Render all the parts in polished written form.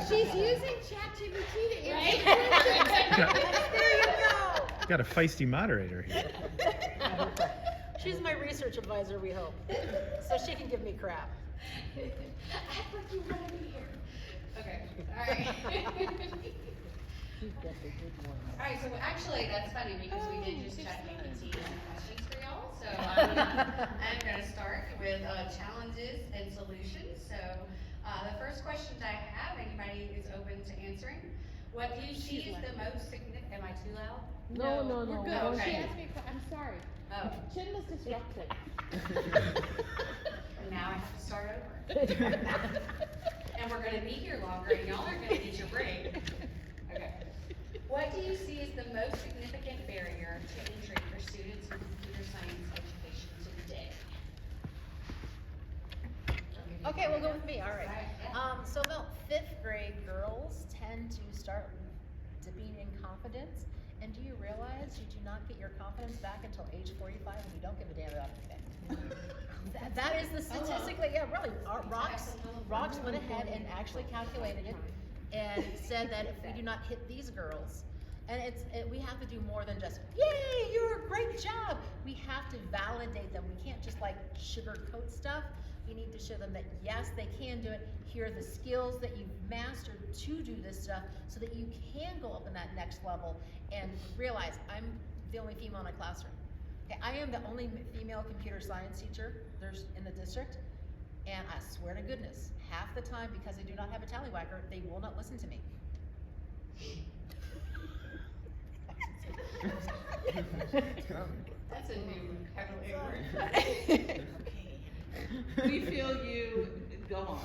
She's using ChatGPT to answer questions. There you go. Got a feisty moderator here. She's my research advisor, we hope. So she can give me crap. Act like you want to be here. Okay, alright, so actually that's funny because we did just chat GPT some questions for y'all. So I'm gonna start with challenges and solutions. So the first question I have, anybody is open to answering. What do you see is the most significant, am I too loud? No, we're good. Okay. She asked me, I'm sorry. Oh, Chin was disruptive. and now I have to start over. And we're gonna be here longer and y'all are gonna get your break. Okay. What do you see as the most significant barrier to entry for students in computer science education today? Okay, we'll go with me, all right. Yeah. So about 5th grade girls tend to start dipping in confidence. And do you realize you do not get your confidence back until age 45 and you don't give a damn about anything? that is the statistically, yeah, really. Rocks went ahead and actually calculated it and said that if we do not hit these girls, and we have to do more than just, yay, you're a great job. We have to validate them. We can't just like sugarcoat stuff. We need to show them that yes, they can do it. Here are the skills that you've mastered to do this stuff so that you can go up in that next level and realize I'm the only female in my classroom. Okay, I am the only female computer science teacher there's in the district, and I swear to goodness, half the time because I do not have a tallywhacker, they will not listen to me. That's a new vocabulary word. We feel you, go on.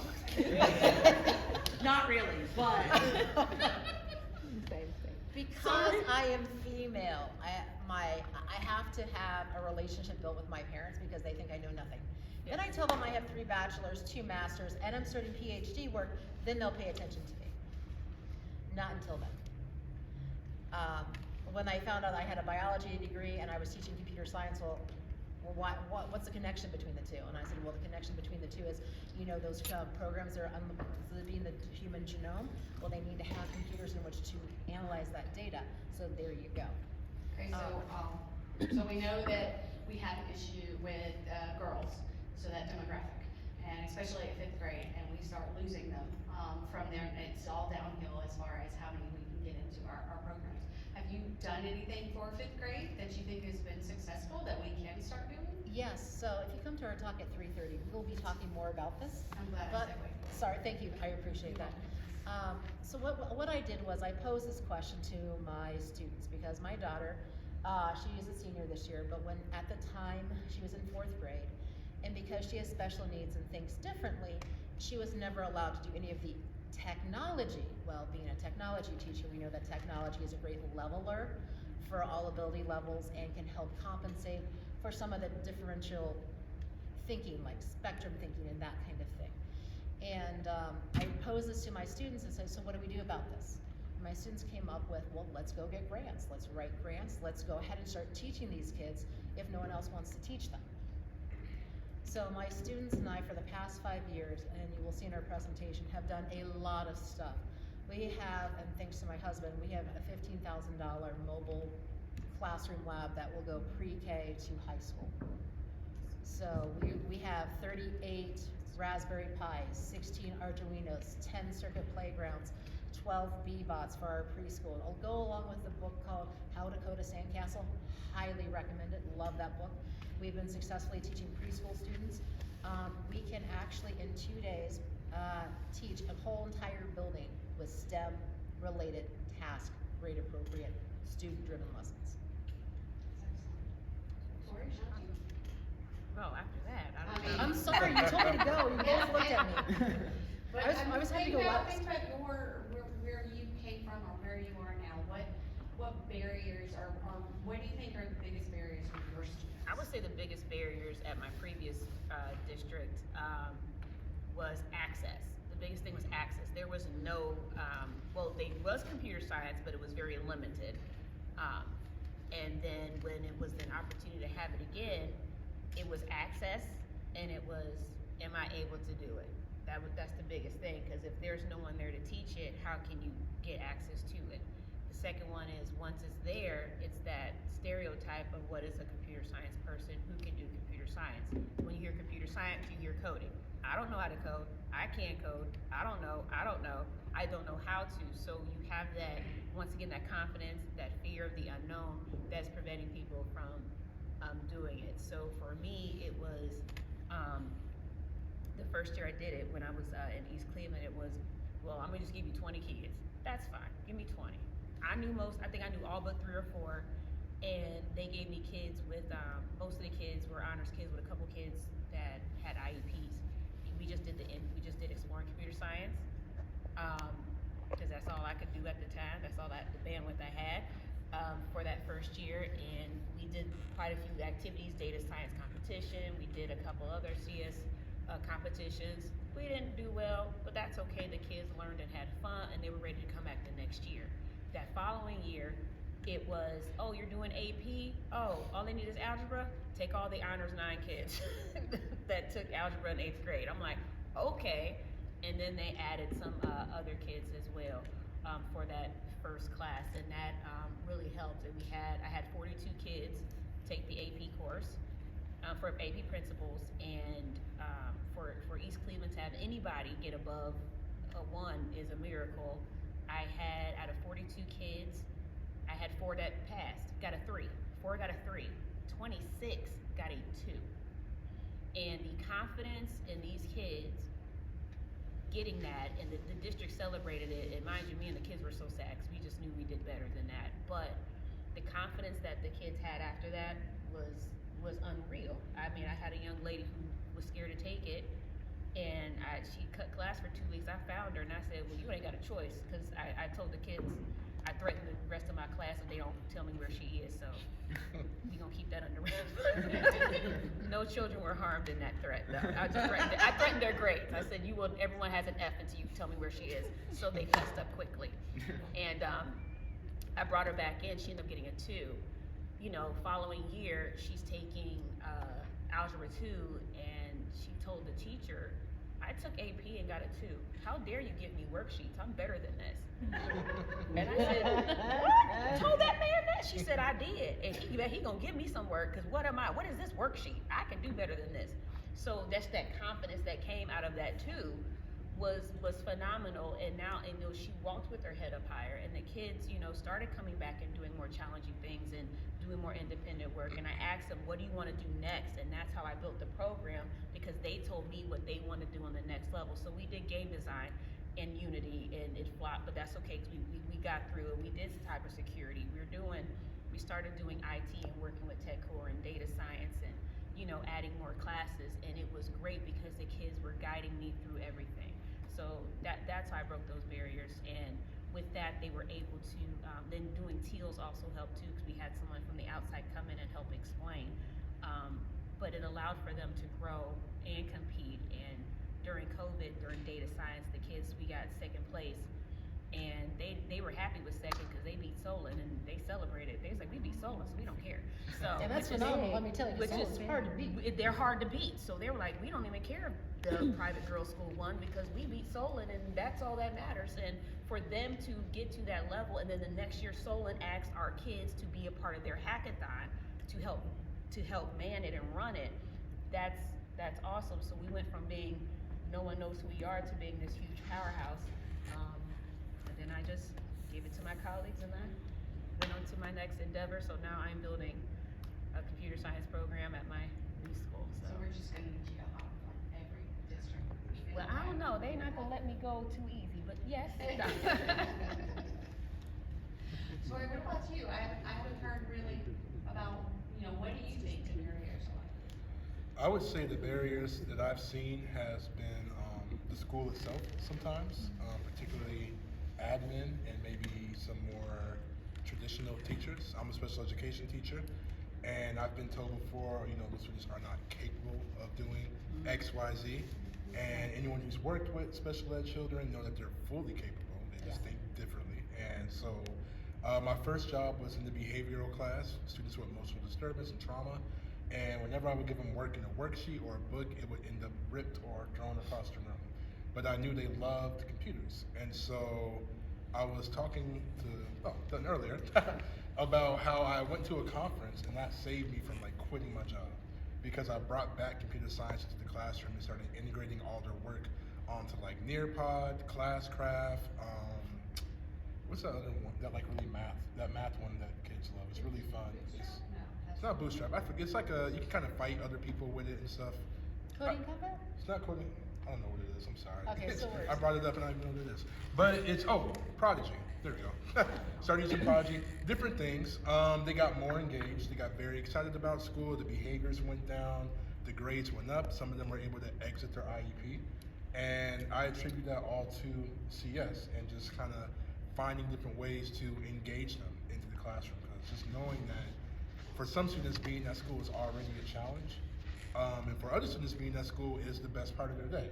Not really, but. Because I am female, I have to have a relationship built with my parents because they think I know nothing. Then I tell them I have 3 bachelors, 2 masters, and I'm starting PhD work, then they'll pay attention to me. Not until then. When I found out I had a biology degree and I was teaching computer science, what's the connection between the two? And I said, well, the connection between the two is, you know, those programs that are being the human genome. Well, they need to have computers in which to analyze that data. So there you go. Okay, so we know that we have an issue with girls, so that demographic, and especially at 5th grade, and we start losing them from there, and it's all downhill as far as how many we can get into our programs. Have you done anything for 5th grade that you think has been successful that we can start doing? Yes, so if you come to our talk at 3:30, we'll be talking more about this. I'm glad I segued. Sorry, thank you, I appreciate that. So what I did was I posed this question to my students because my daughter, she is a senior this year, but when at the time she was in 4th grade, and because she has special needs and thinks differently, she was never allowed to do any of the technology. Well, being a technology teacher, we know that technology is a great leveler for all ability levels and can help compensate for some of the differential thinking, like spectrum thinking and that kind of thing. And I posed this to my students and said, so what do we do about this? And my students came up with, well, let's go get grants. Let's write grants. Let's go ahead and start teaching these kids if no one else wants to teach them. So my students and I, for the past 5 years, and you will see in our presentation, have done a lot of stuff. We have, and thanks to my husband, we have a $15,000 mobile classroom lab that will go pre-K to high school. So we have 38 Raspberry Pis, 16 Arduinos, 10 circuit playgrounds, 12 B-bots for our preschool. It'll go along with the book called How to Code a Sandcastle. Highly recommend it, love that book. We've been successfully teaching preschool students. We can actually, in 2 days, teach a whole entire building with STEM-related task, grade appropriate, student-driven lessons. Tory, Shanti? Oh, after that, I don't know. I'm sorry, you told me to go, you both looked at me. I was happy to go last. Think about where you came from or where you are now. What barriers or what do you think are the biggest barriers for your students? I would say the biggest barriers at my previous district was access. The biggest thing was access. There was no, well, there was computer science, but it was very limited. And then when it was an opportunity to have it again, it was access, and it was, am I able to do it? That's the biggest thing, because if there's no one there to teach it, how can you get access to it? The second one is, once it's there, it's that stereotype of what is a computer science person who can do computer science. When you hear computer science, you hear coding. I don't know how to code. I can't code. I don't know how to. So you have that, once again, that confidence, that fear of the unknown that's preventing people from doing it. So for me, it was the first year I did it, when I was in East Cleveland, it was, well, I'm gonna just give you 20 kids. That's fine, give me 20. I think I knew all but 3 or 4, and they gave me kids with, most of the kids were honors kids with a couple kids that had IEPs. We just did exploring computer science, because that's all I could do at the time. That's all the bandwidth I had for that first year, and we did quite a few activities, data science competition. We did a couple other CS competitions. We didn't do well, but that's okay. The kids learned and had fun, and they were ready to come back the next year. That following year, it was, oh, you're doing AP? Oh, all they need is algebra? Take all the honors 9 kids that took algebra in 8th grade. I'm like, okay. And then they added some other kids as well for that first class, and that really helped. And I had 42 kids take the AP course for AP principles, and for East Cleveland to have anybody get above a 1 is a miracle. I had, out of 42 kids, I had 4 that passed, got a 3. 4 got a 3. 26 got a 2. And the confidence in these kids getting that, and the district celebrated it, and mind you, me and the kids were so sad because we just knew we did better than that. But the confidence that the kids had after that was unreal. I mean, I had a young lady who was scared to take it, and she cut class for 2 weeks. I found her and I said, well, you ain't got a choice, because I told the kids, I threatened the rest of my class if they don't tell me where she is, so we gonna keep that under wraps. No children were harmed in that threat, though. I threatened their grades. I said, everyone has an F until you tell me where she is. So they fessed up quickly. And I brought her back in, she ended up getting a 2. You know, following year, she's taking Algebra 2, and she told the teacher, I took AP and got a 2. How dare you give me worksheets? I'm better than this. And I said, what? Told that man that? She said, I did. And he gonna give me some work, because what is this worksheet? I can do better than this. So that's that confidence that came out of that too, was phenomenal. And now, she walked with her head up higher, and the kids, started coming back and doing more challenging things and doing more independent work. And I asked them, what do you want to do next? And that's how I built the program, because they told me what they want to do on the next level. So we did game design in Unity, and it flopped, but that's okay, because we got through it. We did cybersecurity. We started doing IT and working with tech core and data science, and adding more classes. And it was great because the kids were guiding me through everything. So that's how I broke those barriers. And with that, they were able to, then doing TEALS also helped too, because we had someone from the outside come in and help explain. But it allowed for them to grow and compete. And during COVID, during data science, the kids, we got 2nd place. And they were happy with 2nd because they beat Solon, and they celebrated. They was like, we beat Solon, so we don't care. So and that's phenomenal, let me tell you, which is hard to beat. They're hard to beat. So they were like, we don't even care if the private girls school won, because we beat Solon, and that's all that matters. And for them to get to that level, and then the next year Solon asked our kids to be a part of their hackathon to help man it and run it, that's awesome. So we went from being no one knows who we are to being this huge powerhouse. And then I just gave it to my colleagues, and I went on to my next endeavor. So now I'm building a computer science program at my new school. So we're just gonna need you to hop from every district. Well, I don't know. They're not gonna let me go too easy, but yes. Tory, what about you? I haven't heard really about, what do you think the barriers are? I would say the barriers that I've seen has been the school itself sometimes, particularly admin and maybe some more traditional teachers. I'm a special education teacher, and I've been told before, the students are not capable of doing X, Y, Z. And anyone who's worked with special ed children know that they're fully capable. They just think differently. And so my first job was in the behavioral class, students with emotional disturbance and trauma. And whenever I would give them work in a worksheet or a book, it would end up ripped or thrown across the room. but I knew they loved computers. And so I was talking done earlier, about how I went to a conference and that saved me from like quitting my job, because I brought back computer science into the classroom and started integrating all their work onto like Nearpod, Classcraft, what's that other one? That like really math one that kids love. It's really fun. It's not Bootstrap. I forget. It's like you can kind of fight other people with it and stuff. Coding Combat? It's not coding. I don't know what it is. I'm sorry. Okay, so I brought it up and I don't even know what it is. But it's Prodigy. There we go. Started using Prodigy. Different things. They got more engaged. They got very excited about school. The behaviors went down. The grades went up. Some of them were able to exit their IEP. And I attribute that all to CS and just kind of finding different ways to engage them into the classroom. Because just knowing that for some students, being at school is already a challenge. And for other students, being at school is the best part of their day.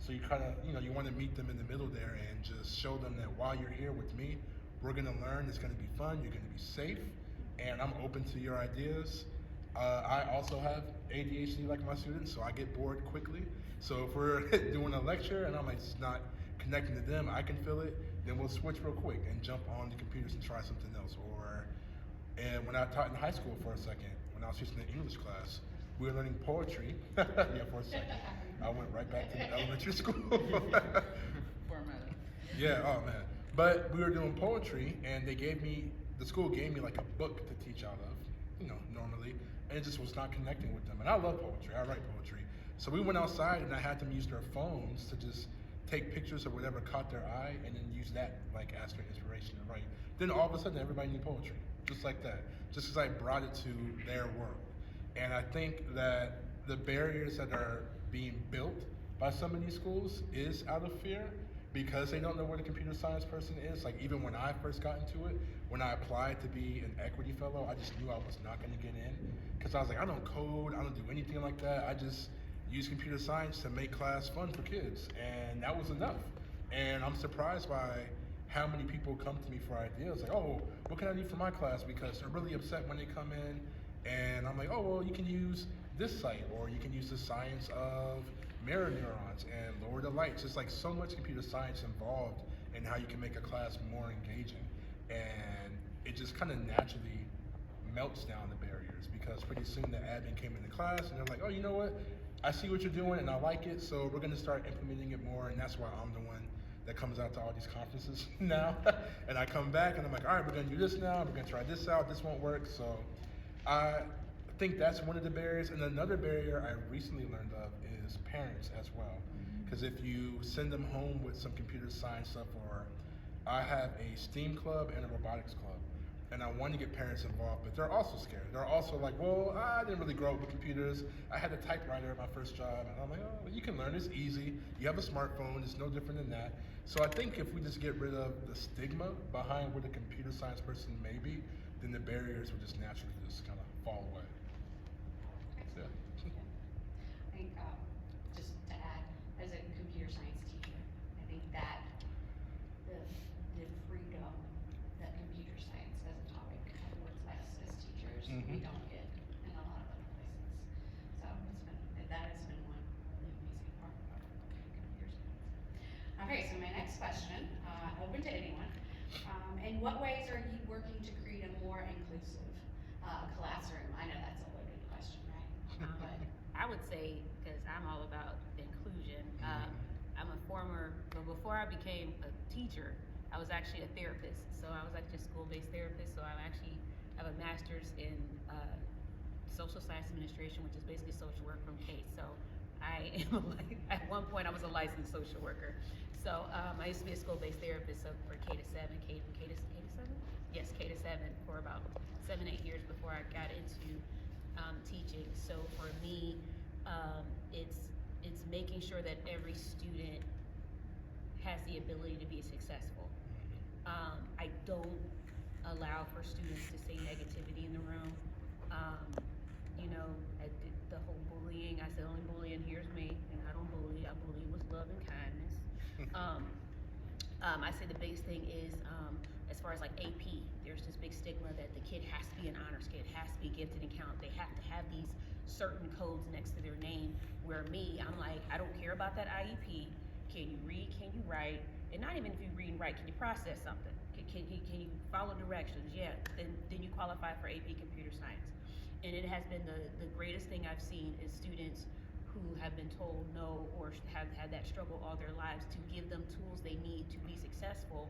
So you kind of, you want to meet them in the middle there and just show them that while you're here with me, we're going to learn, it's going to be fun, you're going to be safe, and I'm open to your ideas. I also have ADHD like my students, so I get bored quickly. So if we're doing a lecture and I'm like just not connecting to them, I can feel it, then we'll switch real quick and jump on the computers and try something else. And when I taught in high school for a second, when I was teaching the English class, we were learning poetry. Yeah, for a second. I went right back to the elementary school. Yeah, oh man. But we were doing poetry and the school gave me like a book to teach out of, normally, and it just was not connecting with them. And I love poetry, I write poetry. So we went outside and I had them use their phones to just take pictures of whatever caught their eye and then use that like as their inspiration to write. Then all of a sudden everybody knew poetry, just like that. Just as I brought it to their world. And I think that the barriers that are being built by some of these schools is out of fear, because they don't know where the computer science person is. Like even when I first got into it, when I applied to be an equity fellow, I just knew I was not gonna get in, because I was like, I don't code, I don't do anything like that. I just use computer science to make class fun for kids, and that was enough. And I'm surprised by how many people come to me for ideas, like, oh, what can I do for my class? Because they're really upset when they come in, and I'm like, oh, well, you can use this site, or you can use the science of mirror neurons and lower the lights. There's like so much computer science involved in how you can make a class more engaging. And it just kind of naturally melts down the barriers, because pretty soon the admin came into class and they're like, oh, you know what? I see what you're doing and I like it, so we're gonna start implementing it more. And that's why I'm the one that comes out to all these conferences now. And I come back and I'm like, all right, we're gonna do this now, we're gonna try this out, this won't work. So I think that's one of the barriers. And another barrier I recently learned of is parents as well. Because if you send them home with some computer science stuff, or I have a STEAM club and a robotics club, and I want to get parents involved, but they're also scared. They're also like, well, I didn't really grow up with computers. I had a typewriter at my first job. And I'm like, oh, you can learn, it's easy. You have a smartphone, it's no different than that. So I think if we just get rid of the stigma behind what a computer science person may be, then the barriers will just naturally just kind of fall away. Yeah. I think, just to add, as a computer science teacher, I think that the freedom that computer science as a topic affords us as teachers, we don't get in a lot of other places. So that has been one really amazing part about computer science. Okay, so my next question, open to anyone. In what ways are you working to create a more inclusive classroom? I know that's a loaded question, right? But I would say, because I'm all about inclusion, I'm a before I became a teacher, I was actually a therapist. So I was actually a school-based therapist. So I actually have a master's in social science administration, which is basically social work from K. So I am, at one point I was a licensed social worker. So I used to be a school-based therapist for K to 7, K to 7? Yes, K to 7 for about 7-8 years before I got into teaching. So for me, it's making sure that every student has the ability to be successful. I don't allow for students to say negativity in the room. I did the whole bullying. I said, only bullying here's me, and I don't bully. I bully with love and kindness. I say the biggest thing is, as far as like AP, there's this big stigma that the kid has to be an honors kid, has to be gifted and count. They have to have these certain codes next to their name, where me, I'm like, I don't care about that IEP. Can you read? Can you write? And not even if you read and write, can you process something? Can you follow directions? Yeah, then you qualify for AP Computer Science. And it has been the greatest thing I've seen is students who have been told no or have had that struggle all their lives, to give them tools they need to be successful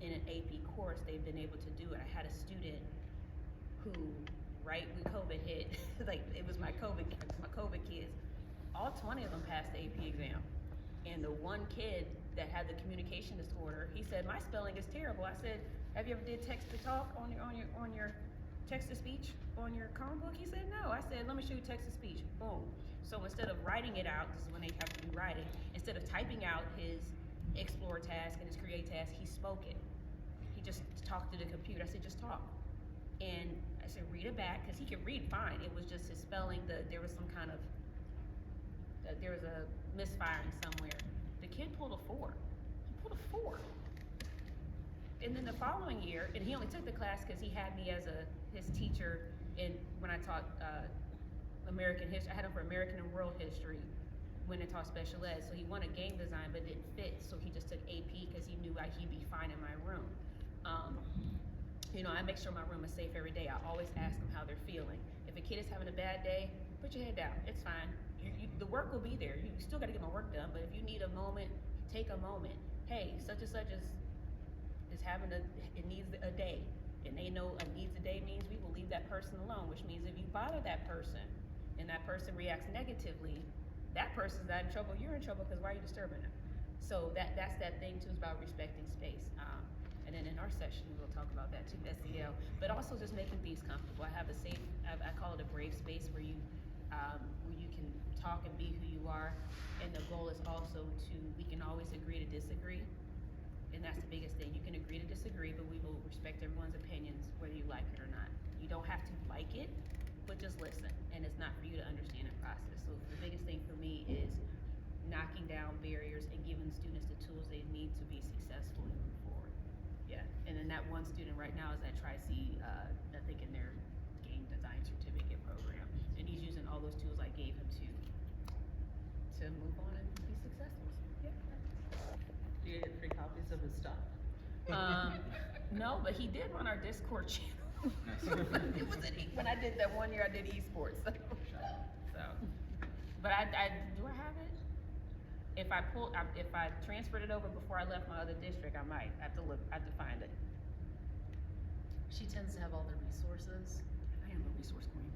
in an AP course. They've been able to do it. I had a student who, right when COVID hit, like it was my COVID kids, all 20 of them passed the AP exam. And the one kid that had the communication disorder, he said, my spelling is terrible. I said, have you ever did text to talk on your text to speech on your Chromebook? He said, no. I said, let me show you text to speech. Boom. So instead of writing it out, this is when they have to be writing, instead of typing out his explore task and his create task, he spoke it. He just talked to the computer. I said, just talk. And I said, read it back, because he could read fine. It was just his spelling, there was some kind of, there was a misfiring somewhere. The kid pulled a 4. He pulled a 4. And then the following year, and he only took the class because he had me as his teacher when I taught American history. I had him for American and World History when I taught special ed. So he wanted game design but didn't fit, so he just took AP because he knew he'd be fine in my room. I make sure my room is safe every day. I always ask them how they're feeling. If a kid is having a bad day, put your head down. It's fine. The work will be there. You still got to get my work done, but if you need a moment, take a moment. Hey, such and such is having it needs a day, and they know a needs a day means we will leave that person alone, which means if you bother that person and that person reacts negatively, that person's not in trouble, you're in trouble, because why are you disturbing them? So that's that thing too, is about respecting space. And then in our session, we'll talk about that too, SEL, but also just making things comfortable. I have a safe, I call it a brave space where you can talk and be who you are. And the goal is also we can always agree to disagree. And that's the biggest thing. You can agree to disagree, but we will respect everyone's opinions, whether you like it or not. You don't have to like it, but just listen. And it's not for you to understand and process. So the biggest thing for me is knocking down barriers and giving students the tools they need to be successful and move forward. Yeah. And then that one student right now is at Tri-C, I think in their game design certificate program. And he's using all those tools I gave him to move on and be successful. Yeah. Do you get free copies of his stuff? No, but he did run our Discord channel. It was when I did that one year I did esports. So, but I do I have it? If I transferred it over before I left my other district, I might have to find it. She tends to have all the resources. I am a resource queen.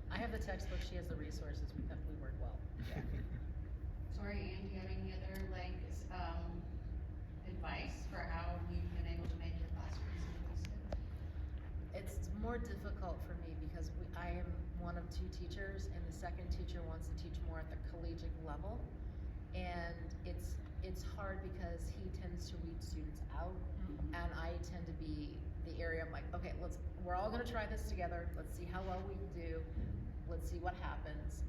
I have the textbook, she has the resources, we work well. Yeah. Sorry, Ann, do you have any other advice for how you've been able to make your classrooms inclusive? It's more difficult for me because I am one of 2 teachers, and the second teacher wants to teach more at the collegiate level. And it's hard because he tends to read students out, and I tend to be the area. I'm like, okay, we're all gonna try this together. Let's see how well we do. Let's see what happens.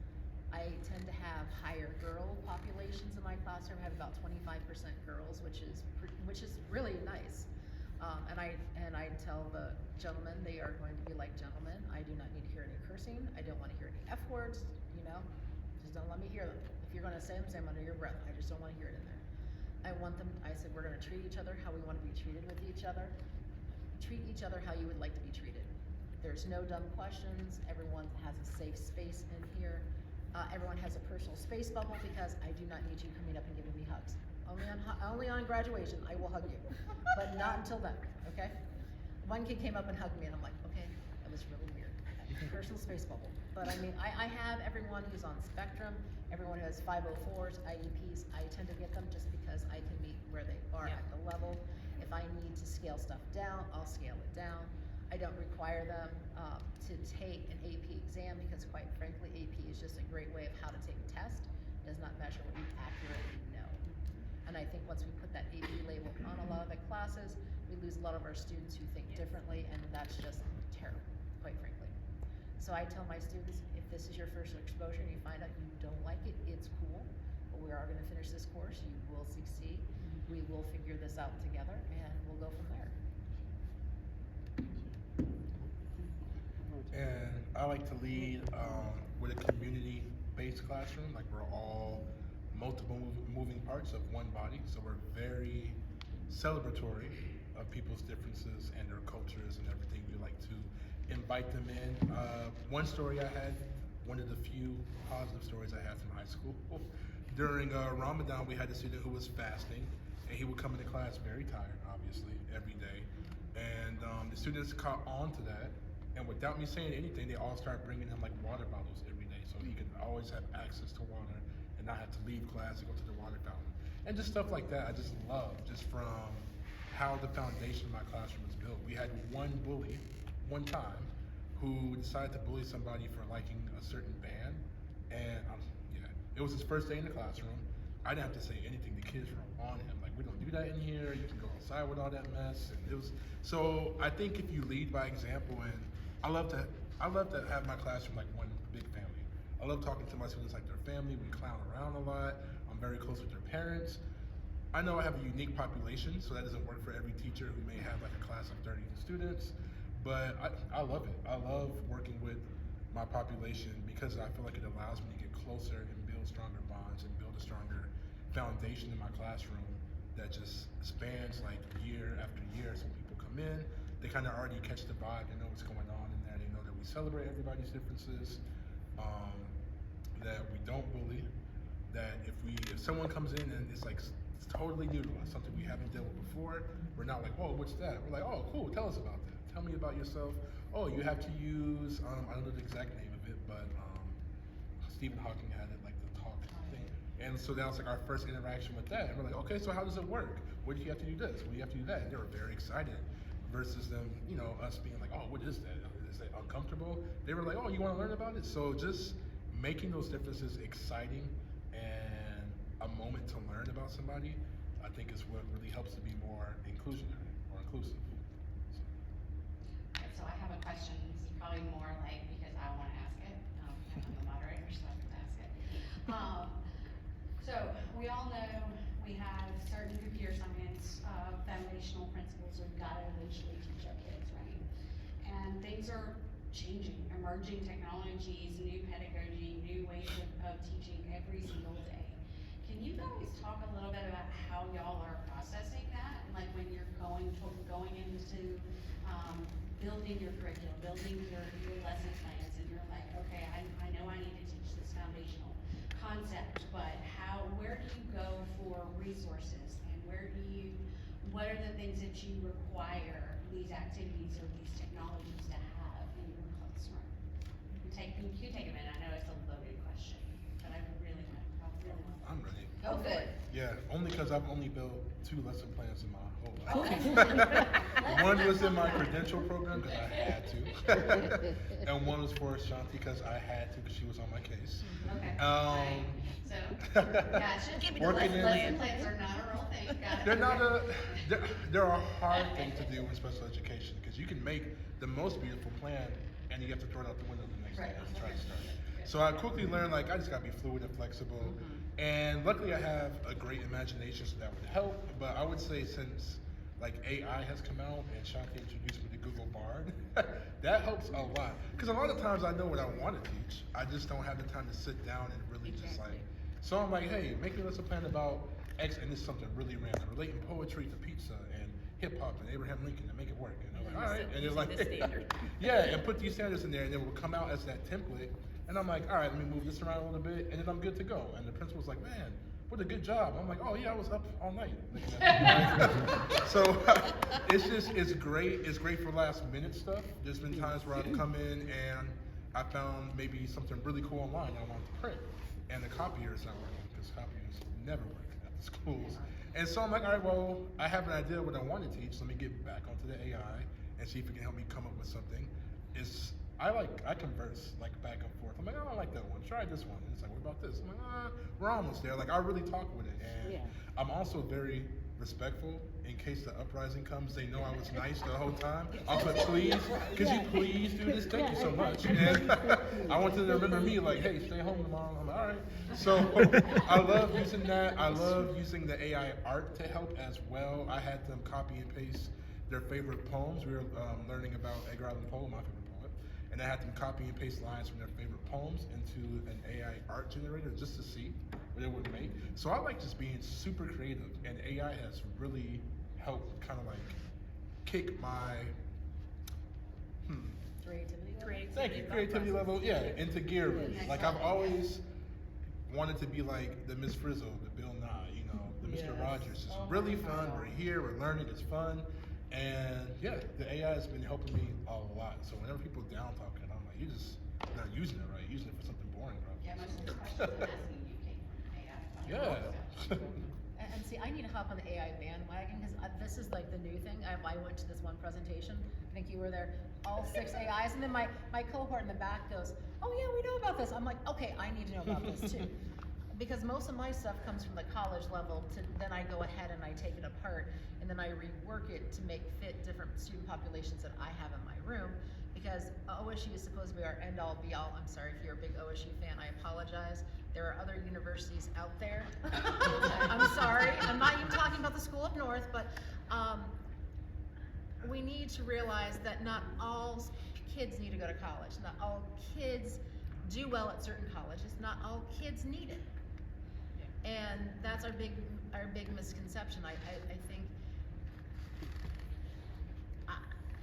I tend to have higher girl populations in my classroom. I have about 25% girls, which is really nice. And I tell the gentlemen they are going to be like gentlemen. I do not need to hear any cursing. I don't want to hear any F words. Just don't let me hear them. If you're going to say them under your breath. I just don't want to hear it in there. I said we're going to treat each other how we want to be treated with each other. Treat each other how you would like to be treated. There's no dumb questions. Everyone has a safe space in here. Everyone has a personal space bubble, because I do not need you coming up and giving me hugs. Only on graduation, I will hug you, but not until then, okay? One kid came up and hugged me, and I'm like, okay, that was really weird. Personal space bubble. But I mean, I have everyone who's on spectrum, everyone who has 504s, IEPs, I tend to get them just because I can meet where they are at the level. If I need to scale stuff down, I'll scale it down. I don't require them to take an AP exam, because quite frankly, AP is just a great way of how to take a test. It does not measure what you accurately know. And I think once we put that AP label on a lot of the classes, we lose a lot of our students who think differently, and that's just terrible, quite frankly. So I tell my students, if this is your first exposure and you find out you don't like it, it's cool, but we are gonna finish this course, you will succeed. We will figure this out together, and we'll go from there. And I like to lead with a community-based classroom. Like, we're all multiple moving parts of one body. So we're very celebratory of people's differences and their cultures and everything. We like to invite them in. One story I had, one of the few positive stories I had from high school. During Ramadan, we had a student who was fasting, and he would come into class very tired, obviously, every day. And the students caught on to that, and without me saying anything, they all started bringing him like water bottles every day, so he could always have access to water and not have to leave class to go to the water fountain. And just stuff like that, I just love, just from how the foundation of my classroom is built. We had one bully, one time, who decided to bully somebody for liking a certain band, and it was his first day in the classroom. I didn't have to say anything. The kids were on him, like, we don't do that in here. You can go outside with all that mess. And it was so. I think if you lead by example, and I love to have my classroom like one big family. I love talking to my students like their family. We clown around a lot. I'm very close with their parents. I know I have a unique population, so that doesn't work for every teacher who may have like a class of 30 students. But I love it. I love working with my population because I feel like it allows me to get closer and build stronger bonds and build a stronger foundation in my classroom that just spans like year after year. So when people come in, they kind of already catch the vibe. They know what's going on in there. They know that we celebrate everybody's differences, that we don't bully, that if someone comes in and it's like it's totally new to us, something we haven't dealt with before, we're not like, whoa, what's that? We're like, oh, cool, tell us about that. Tell me about yourself. Oh, you have to use, I don't know the exact name of it, but Stephen Hawking had it, like the talk thing. And so that was like our first interaction with that. And we're like, okay, so how does it work? What do you have to do this? What do you have to do that? And they were very excited versus them, us being like, oh, what is that? Is that uncomfortable? They were like, oh, you want to learn about it? So just making those differences exciting and a moment to learn about somebody, I think is what really helps to be more inclusionary or inclusive. So I have a question. This is probably more like because I want to ask it. I'm the moderator, so I can ask it. So we all know we have certain computer science foundational principles we've got to eventually teach our kids, right? And things are changing, emerging technologies, new pedagogy, new ways of teaching every single day. Can you guys talk a little bit about how y'all are processing that? Like when you're going into building your curriculum, building your lesson plans, and you're like, okay, I know I need to teach this foundational concept, but where do you go for resources, and what are the things that you require these activities or these technologies to have in your classroom? You take a minute. I know it's a loaded question, but I really want. I'm ready. Oh, good. Yeah, only because I've only built 2 lesson plans in my whole Okay. life. One was in my credential program because I had to, and one was for Shanti because I had to because she was on my case. Okay. Right. So, gotcha. Give me the Working Lesson plans are not a real thing. Got it. They're not they're a hard thing to do in special education because you can make the most beautiful plan and you have to throw it out the window the next day and try to start it. So I quickly learned like I just gotta be fluid and flexible. And luckily I have a great imagination, so that would help. But I would say since like AI has come out and Shanti introduced me to Google Bard, that helps a lot. Because a lot of times I know what I want to teach, I just don't have the time to sit down and really just like. So I'm like, hey, make me a lesson plan about X, and it's something really random, relating poetry to pizza and hip hop and Abraham Lincoln, and make it work. And I'm like, all right, and it's like, yeah, and put these standards in there, and it will come out as that template. And I'm like, all right, let me move this around a little bit, and then I'm good to go. And the principal's like, man, what a good job. I'm like, oh yeah, I was up all night. So it's great. It's great for last minute stuff. There's been times where I've come in and I found maybe something really cool online I want to print, and the copier is not working because copiers never work at the schools. And so I'm like, all right, well, I have an idea of what I want to teach. Let me get back onto the AI and see if it can help me come up with something. I converse like back and forth. I'm like, oh, I like that one. Try this one. And it's like, what about this? I'm like, we're almost there. Like I really talk with it, and I'm also very respectful in case the uprising comes. They know I was nice the whole time. I'll put please, could you please do this? Thank you so much. And I want them to remember me like, hey, stay home tomorrow. I'm like, all right. So I love using that. I love using the AI art to help as well. I had them copy and paste their favorite poems. We were learning about Edgar Allan Poe, my favorite poet. And I had them copy and paste lines from their favorite poems into an AI art generator just to see or they wouldn't make. So I like just being super creative, and AI has really helped kind of like kick my creativity level, into gear really. Next Like I've level, always wanted to be like the Miss Frizzle, the Bill Nye, you know, the Mr. Rogers. It's really fun. We're here, we're learning, it's fun. And yeah, the AI has been helping me a lot. So whenever people down talking, I'm like, you're just not using it right, you're using it for something boring, bro. Yeah, most of the questions I'm asking you came from AI. Yeah. And see, I need help on the AI bandwagon because this is like the new thing. I went to this one presentation. I think you were there. All 6 AIs, and then my cohort in the back goes, "Oh yeah, we know about this." I'm like, "Okay, I need to know about this too," because most of my stuff comes from the college level. Then I go ahead and I take it apart, and then I rework it to make fit different student populations that I have in my room. Because OSU is supposed to be our end all be all. I'm sorry if you're a big OSU fan. I apologize. There are other universities out there. I'm sorry. I'm not even talking about the school up north, but we need to realize that not all kids need to go to college. Not all kids do well at certain colleges. Not all kids need it. And that's our big misconception. I think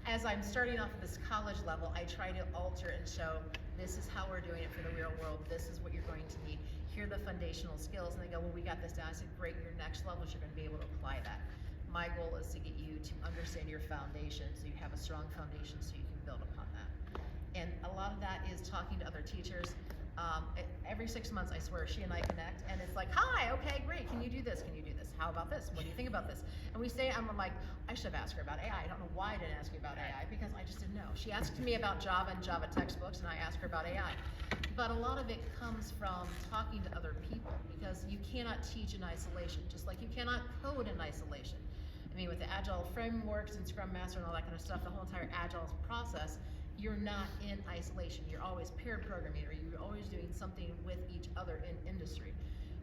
as I'm starting off at this college level, I try to alter and show this is how we're doing it for the real world. This is what you're going to need. Here are the foundational skills. And they go, well, we got this down. I said, great, your next levels, you're going to be able to apply that. My goal is to get you to understand your foundation so you have a strong foundation so you can build upon that. And a lot of that is talking to other teachers. Every 6 months, I swear, she and I connect, and it's like, hi, okay, great, can you do this? Can you do this? How about this? What do you think about this? And we say, I'm like, I should have asked her about AI. I don't know why I didn't ask her about AI, because I just didn't know. She asked me about Java and Java textbooks, and I asked her about AI. But a lot of it comes from talking to other people, because you cannot teach in isolation, just like you cannot code in isolation. I mean, with the Agile frameworks and Scrum Master and all that kind of stuff, the whole entire Agile process, you're not in isolation. You're always pair programming, or you're always doing something with each other in industry.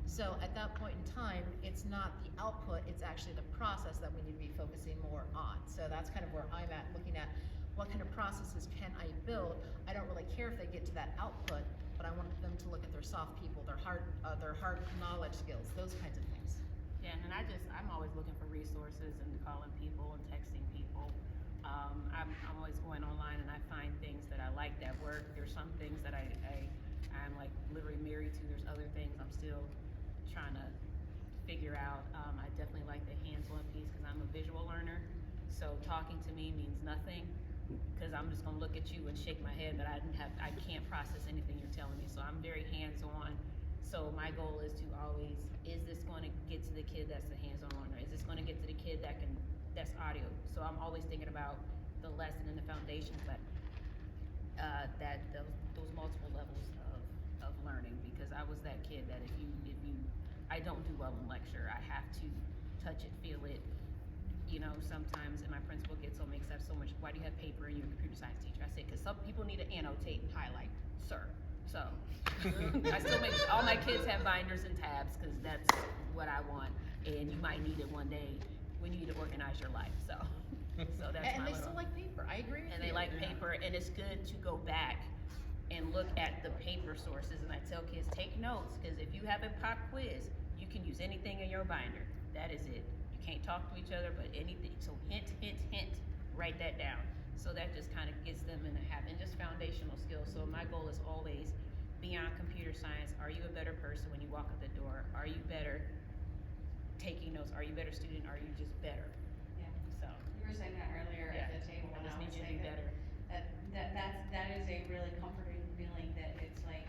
So at that point in time, it's not the output, it's actually the process that we need to be focusing more on. So that's kind of where I'm at, looking at what kind of processes can I build. I don't really care if they get to that output, but I want them to look at their soft people, their hard knowledge skills, those kinds of things. Yeah, and I'm always looking for resources and calling people and texting people. I'm always going online and I find things that I like that work. There's some things that I'm like literally married to. There's other things I'm still trying to figure out. I definitely like the hands-on piece because I'm a visual learner. So talking to me means nothing because I'm just gonna look at you and shake my head, but I can't process anything you're telling me. So I'm very hands-on. So my goal is to always, is this going to get to the kid that's the hands-on learner? Is this going to get to the kid that's audio? So I'm always thinking about the lesson and the foundations, but those multiple levels of learning, because I was that kid that if you I don't do well in lecture. I have to touch it, feel it. You know, sometimes, and my principal gets so mixed up so much. Why do you have paper in your computer science teacher? I said, because some people need to annotate and highlight, sir. So I still make all my kids have binders and tabs because that's what I want, and you might need it one day when you need to organize your life. So that's and they still like paper. I agree with you. And they like paper, and it's good to go back and look at the paper sources. And I tell kids, take notes, because if you have a pop quiz, you can use anything in your binder. That is it. You can't talk to each other, but anything. So hint, write that down. So that just kind of gets them in having just foundational skills. So my goal is always beyond computer science. Are you a better person when you walk out the door? Are you better taking notes? Are you a better student? Are you just better? Yeah. So You were saying that earlier at the table, I and just I need was you to be saying better. that is a really comforting feeling that it's like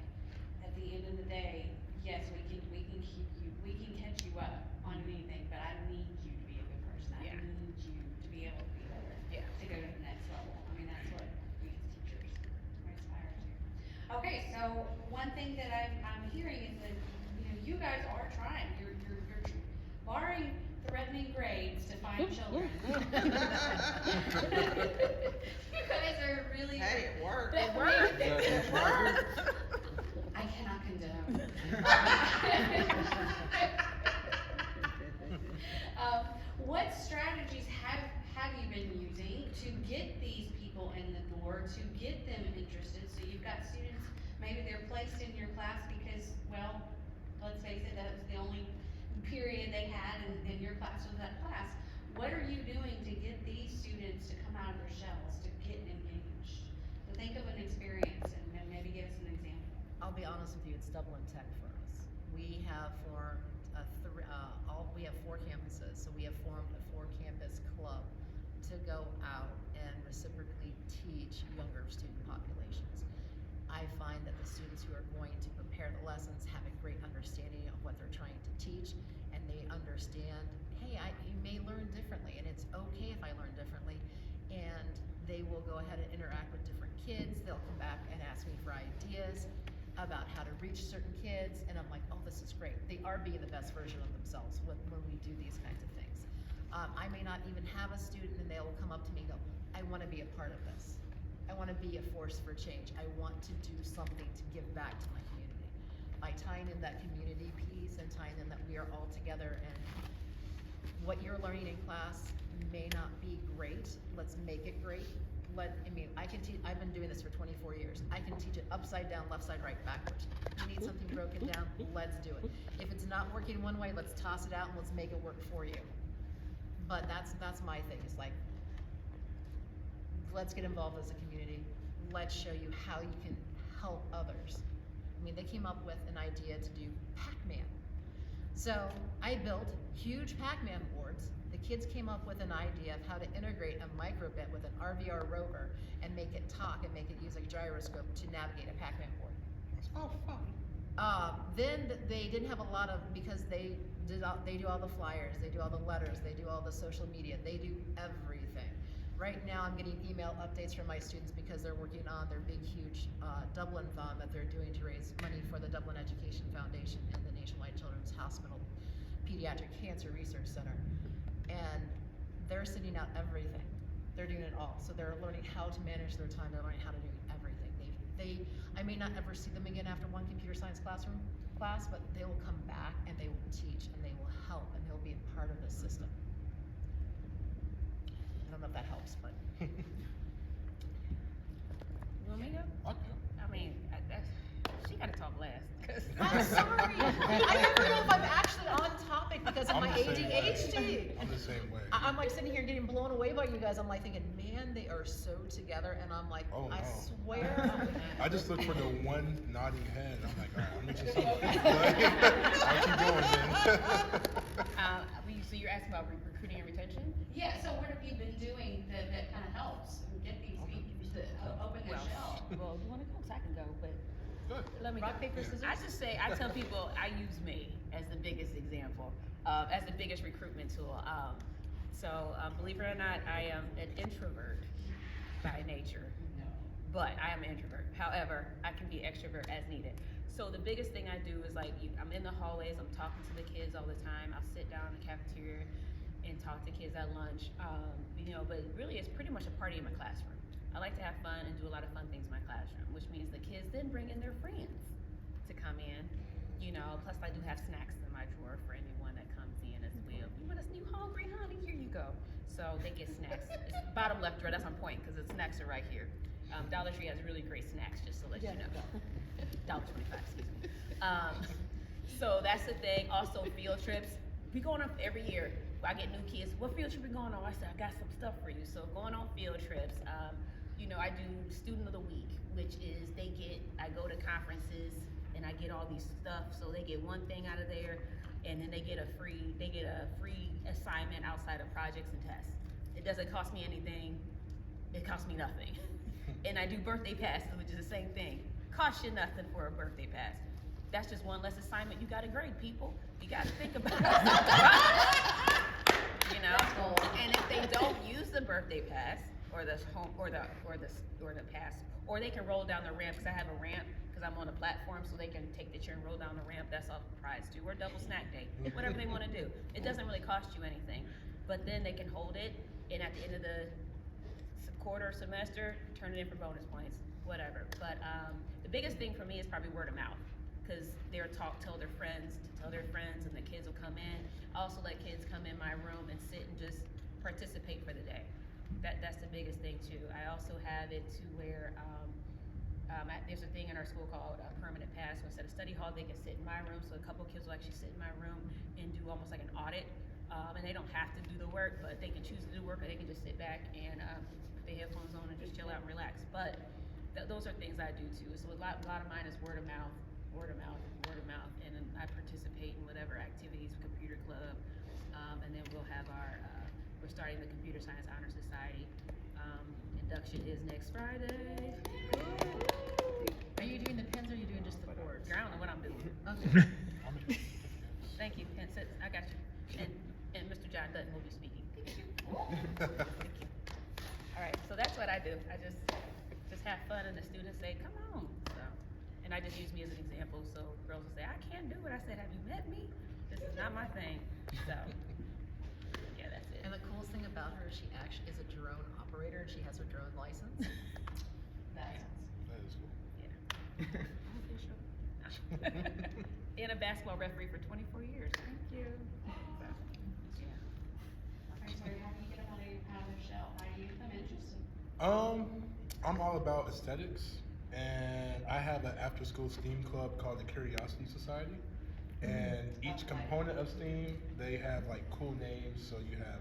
at the end of the day, yes, we can catch you up on anything, but I need you to be a good person. Yeah. I need you to be able to be better. Yeah. To go to the next level. I mean, that's what we as teachers aspire to. Okay, so one thing that I'm hearing is that you guys are trying. You're barring threatening grades to find children. You guys are really. Hey, it worked. It worked. It worked. I cannot condone. What strategies have you been using to get these people in the door, to get them interested? So you've got students, maybe they're placed in your class because, well, let's face it, that was the only period they had in your class was that class. What are you doing to get these students to come out of their shells, to get engaged? So think of an experience and maybe give us an example. I'll be honest with you, it's double in tech for us. We have formed we have 4 campuses, so we have formed a 4-campus club to go out and reciprocally teach younger student populations. I find that the students who are going to prepare the lessons have a great understanding of what they're trying to teach, and they understand, hey, you may learn differently, and it's okay if I learn differently, and they will go ahead and interact with different kids. They'll come back and ask me for ideas about how to reach certain kids, and I'm like, oh, this is great. They are being the best version of themselves when we do these kinds of things. I may not even have a student, and they'll come up to me and go, I want to be a part of this. I want to be a force for change. I want to do something to give back to my community. By tying in that community piece and tying in that we are all together, and what you're learning in class may not be great, let's make it great. I can teach, I've been doing this for 24 years. I can teach it upside down, left side, right, backwards. You need something broken down, let's do it. If it's not working one way, let's toss it out and let's make it work for you. But that's my thing, is like, let's get involved as a community. Let's show you how you can help others. I mean, they came up with an idea to do Pac-Man. So I built huge Pac-Man boards. The kids came up with an idea of how to integrate a microbit with an RVR rover and make it talk and make it use a gyroscope to navigate a Pac-Man board. Oh, fun. Then they didn't have a lot of, because they do all the flyers, they do all the letters, they do all the social media, they do everything. Right now I'm getting email updates from my students because they're working on their big, huge Dublin-thon that they're doing to raise money for the Dublin Education Foundation and the Nationwide Children's Hospital Pediatric Cancer Research Center. And they're sending out everything. They're doing it all. So they're learning how to manage their time. They're learning how to do everything. I may not ever see them again after one computer science class, but they will come back and they will teach and they will help and they'll be a part of this system. I don't know if that helps, but. You want me to go? I do. I mean, she gotta talk last. I'm sorry. I never know if I'm actually on topic because of my I'm the same way. ADHD. I'm the same way. I'm like sitting here getting blown away by you guys. I'm like thinking, man, they are so together, and I'm like, Oh, I no. swear. I just look for the one nodding head. I'm like, all right, I'm missing something. I'll keep going then. So you're asking about recruiting and retention? Yeah, so what have you been doing that kind of helps get these people to open their shell? Well, you wanna go, so I can go, but Good. let me go. Rock, paper, scissors. I just say, I tell people, I use me as the biggest example, as the biggest recruitment tool. Believe it or not, I am an introvert by nature, but I am an introvert. However, I can be extrovert as needed. So the biggest thing I do is I'm in the hallways, I'm talking to the kids all the time. I'll sit down in the cafeteria and talk to kids at lunch, but really it's pretty much a party in my classroom. I like to have fun and do a lot of fun things in my classroom, which means the kids then bring in their friends to come in, plus I do have snacks in my drawer for anyone that comes in as well. You want us new hungry, honey? Here you go. So they get snacks. It's bottom left drawer, that's on point, because the snacks are right here. Dollar Tree has really great snacks, just to let you know. $1.25, excuse me. So that's the thing. Also, field trips. We going on every year. I get new kids. What field trip we going on? I said, I got some stuff for you. So going on field trips. I do student of the week, which is I go to conferences and I get all these stuff. So they get one thing out of there, and then they get a free assignment outside of projects and tests. It doesn't cost me anything. It costs me nothing. And I do birthday passes, which is the same thing. Costs you nothing for a birthday pass. That's just one less assignment you gotta grade, people. You gotta think about it. And if they don't use the birthday pass or the pass, or they can roll down the ramp, because I have a ramp because I'm on the platform, so they can take the chair and roll down the ramp. That's all the prize too, or double snack day, whatever they want to do. It doesn't really cost you anything, but then they can hold it, and at the end of the quarter semester, turn it in for bonus points, whatever. But the biggest thing for me is probably word of mouth, because they'll tell their friends, and the kids will come in. I also let kids come in my room and sit and just participate for the day. That's the biggest thing too. I also have it to where There's a thing in our school called permanent pass. So instead of study hall, they can sit in my room. So a couple kids will actually sit in my room and do almost like an audit. And they don't have to do the work, but they can choose to do work, or they can just sit back and put their headphones on and just chill out and relax. But those are things I do too. So a lot of mine is word of mouth, and then I participate in whatever activities, computer club, and then we'll have we're starting the Computer Science Honor Society. Induction is next Friday. Are you doing the pens or are you doing just the boards? Girl, I don't know what I'm doing. Okay. Thank you, and I got you. And Mr. John Dutton will be speaking. All right, so that's what I do. I just have fun, and the students say, "Come on." So, and I just use me as an example. So girls will say, "I can't do it." I said, "Have you met me? This is not my thing." So, yeah, that's it. And the coolest thing about her is she actually is a drone operator and she has her drone license. That That is cool. Yeah. Official. And a basketball referee for 24 years. Thank you. So, yeah. Alright, so how do you get them out of their shell? How do you get them interested? I'm all about aesthetics, and I have an after-school STEAM club called the Curiosity Society. And each component of STEAM, they have like cool names. So you have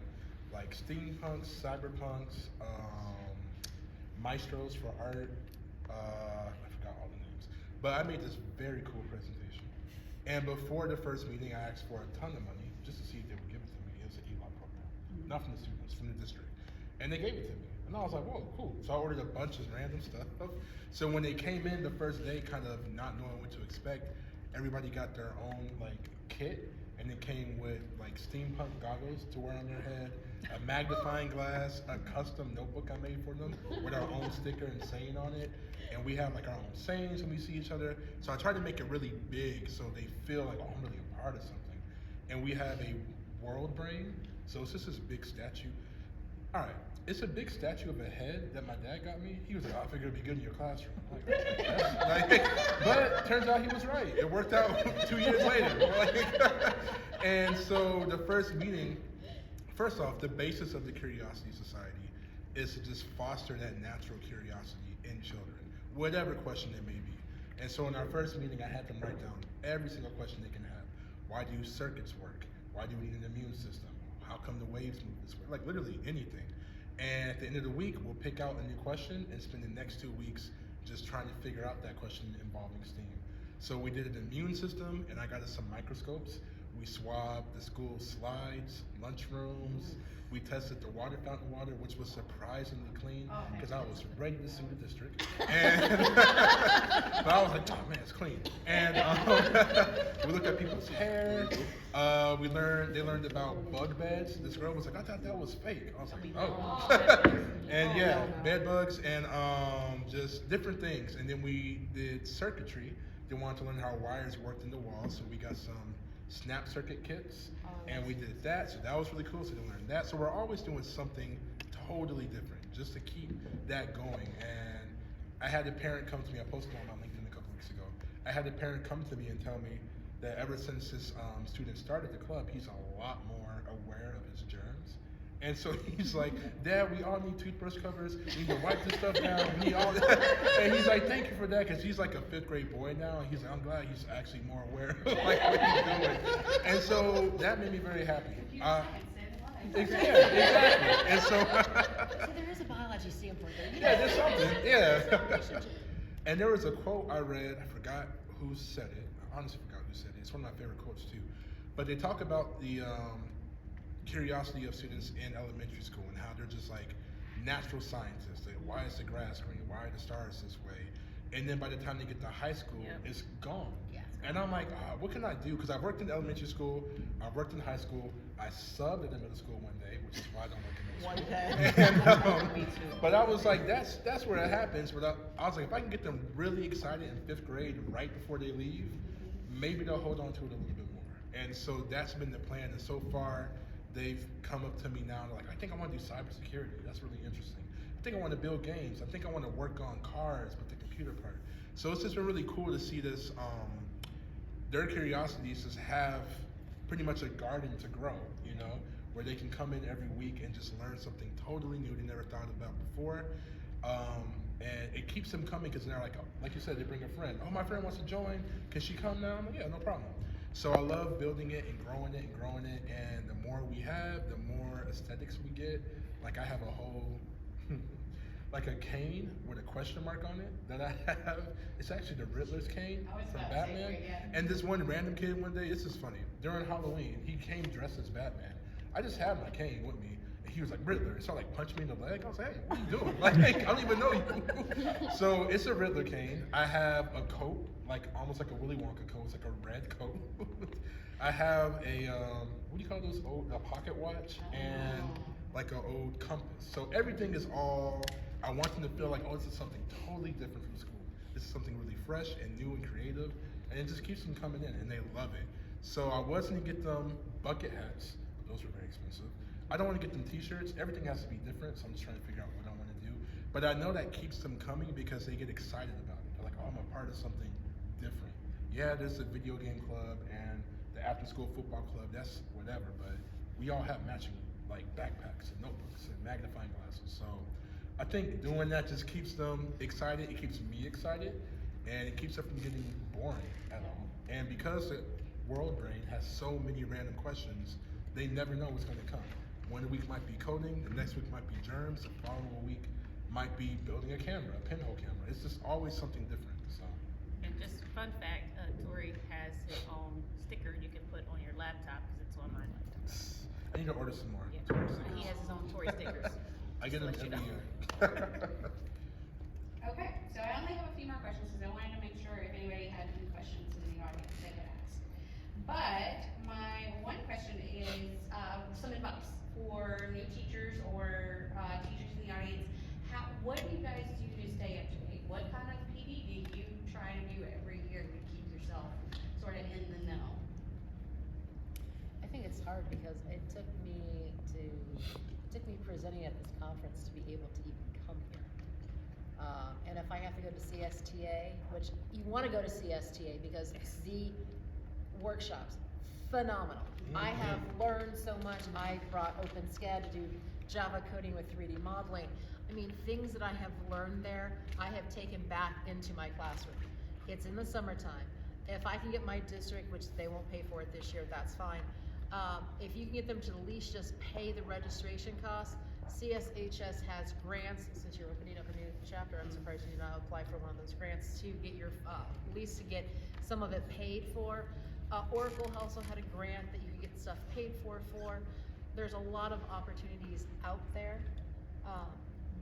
like steampunks, cyberpunks, maestros for art. I forgot all the names, but I made this very cool presentation. And before the first meeting, I asked for a ton of money just to see if they would give it to me. It was an ELA program, not from the students, from the district. And they gave it to me. And I was like, whoa, cool. So I ordered a bunch of random stuff. So when they came in the first day, kind of not knowing what to expect, everybody got their own like kit, and it came with like steampunk goggles to wear on their head, a magnifying glass, a custom notebook I made for them with our own sticker and saying on it. And we have like our own sayings when we see each other. So I tried to make it really big so they feel like, oh, I'm really a part of something. And we have a world brain. So it's just this big statue. All right, it's a big statue of a head that my dad got me. He was like, oh, I figured it'd be good in your classroom. I'm like, but turns out he was right. It worked out 2 years later. And so the first meeting, first off, the basis of the Curiosity Society is to just foster that natural curiosity in children, whatever question it may be. And so in our first meeting, I had them write down every single question they can have. Why do circuits work? Why do we need an immune system? How come the waves move this way? Like literally anything. And at the end of the week, we'll pick out a new question and spend the next 2 weeks just trying to figure out that question involving STEAM. So we did an immune system, and I got us some microscopes. We swabbed the school slides, lunchrooms. We tested the water fountain water, which was surprisingly clean because I was ready to sue the district. And but I was like, oh man, it's clean. And we looked at people's hair. They learned about bug beds. This girl was like, I thought that was fake. I was like, oh. And yeah, bed bugs and just different things. And then we did circuitry. They wanted to learn how wires worked in the wall, so we got some snap circuit kits, and we did that, so that was really cool, so they learned that. So we're always doing something totally different, just to keep that going. And I had a parent come to me, I posted on my LinkedIn a couple weeks ago, I had a parent come to me and tell me that ever since this student started the club, he's a lot more aware of his germs. And so he's like, Dad, we all need toothbrush covers. We need to wipe this stuff down. We need all that. And he's like, thank you for that, because he's like a 5th grade boy now. And he's like, I'm glad he's actually more aware of like what he's doing. And so that made me very happy. Exactly. And so, So there is a biology standpoint there. yeah, there's something. Yeah. And there was a quote I read. I forgot who said it. I honestly forgot who said it. It's one of my favorite quotes too. But they talk about the curiosity of students in elementary school and how they're just like natural scientists. Like, why is the grass green? Why are the stars this way? And then by the time they get to high school, it's gone. Yeah, it's And I'm like, what can I do? Because I've worked in elementary school, I've worked in high school, I subbed at the middle school one day, which is why I don't work in middle school. And, Me too. but I was like, that's where it happens. But I was like, if I can get them really excited in 5th grade right before they leave, maybe they'll hold on to it a little bit more. And so that's been the plan. And so far, they've come up to me now, like, I think I want to do cybersecurity. That's really interesting. I think I want to build games. I think I want to work on cars with the computer part. So it's just been really cool to see this, their curiosities just have pretty much a garden to grow, you know, where they can come in every week and just learn something totally new they never thought about before. And it keeps them coming because they're like you said, they bring a friend. Oh, my friend wants to join. Can she come now? I'm like, yeah, no problem. So I love building it and growing it and growing it. And the more we have, the more aesthetics we get. Like I have a whole, like a cane with a question mark on it that I have. It's actually the Riddler's cane I was from about to say, Batman. yeah. And this one random kid one day, this is funny. During Halloween, he came dressed as Batman. I just had my cane with me. He was like, Riddler. So like punched me in the leg. I was like, hey, what are you doing? Like, I don't even know you. So it's a Riddler cane. I have a coat, like almost like a Willy Wonka coat. It's like a red coat. I have a, what do you call those old, a pocket watch and like an old compass. So everything is all, I want them to feel like, oh, this is something totally different from school. This is something really fresh and new and creative. And it just keeps them coming in and they love it. So I was going to get them bucket hats. Those were very expensive. I don't want to get them t-shirts. Everything has to be different, so I'm just trying to figure out what I want to do. But I know that keeps them coming because they get excited about it. They're like, oh, I'm a part of something different. Yeah, there's a video game club and the after-school football club, that's whatever, but we all have matching like backpacks and notebooks and magnifying glasses. So I think doing that just keeps them excited. It keeps me excited, and it keeps it from getting boring at all. And because the World Brain has so many random questions, they never know what's going to come. One week might be coding, the next week might be germs, the following week might be building a camera, a pinhole camera. It's just always something different. So. And just fun fact, Tory has his own sticker you can put on your laptop because it's on my laptop. I need to order some more. Yeah. Tory stickers. He has his own Tory stickers. I get them Just to every let you year. Okay, so I only have a few more questions because I wanted to make sure if anybody had any questions in the audience they could ask. But my one question is some advice for new teachers or teachers in the audience. What do you guys do to stay up to date? What kind of PD do you try to do every year to keep yourself sort of in the know? I think it's hard because it took me presenting at this conference to be able to even come here. And if I have to go to CSTA, which you want to go to CSTA because the workshops, phenomenal. I have learned so much. I brought OpenSCAD to do Java coding with 3D modeling. I mean, things that I have learned there, I have taken back into my classroom. It's in the summertime. If I can get my district, which they won't pay for it this year, that's fine. If you can get them to at least just pay the registration costs, CSHS has grants. Since you're opening up a new chapter, I'm surprised you did not apply for one of those grants to get your, at least to get some of it paid for. Oracle also had a grant that you could get stuff paid for. There's a lot of opportunities out there,